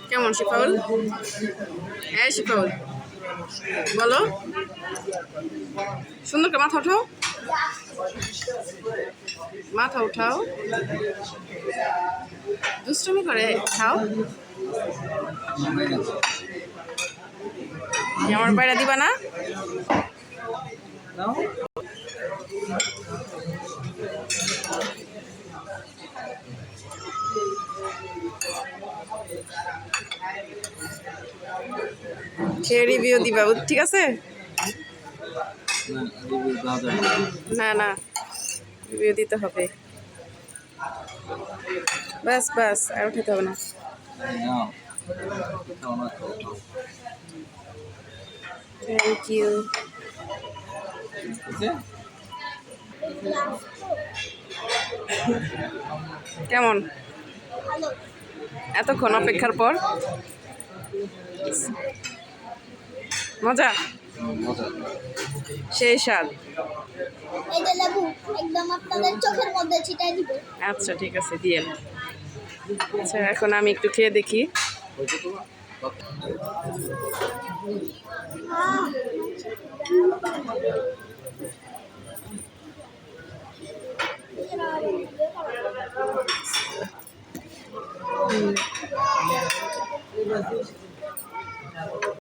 কেমন শিফাউল? হ্যাঁ শিফাউল বলো, সুন্দর করে মাথা উঠাও, মাথা উঠাও, দুষ্টুমি করে খাও। আমার বাইরে দিবা না? সে রিভিউ দিবা, ঠিক আছে? না না, রিভিউ দিতে হবে। বাস বাস, আর উঠাতে হবে না। Thank you. কেমন এতক্ষণ অপেক্ষার পর? মজা, সেই স্বাদ। আচ্ছা ঠিক আছে, দিয়ে। আচ্ছা এখন আমি একটু খেয়ে দেখি।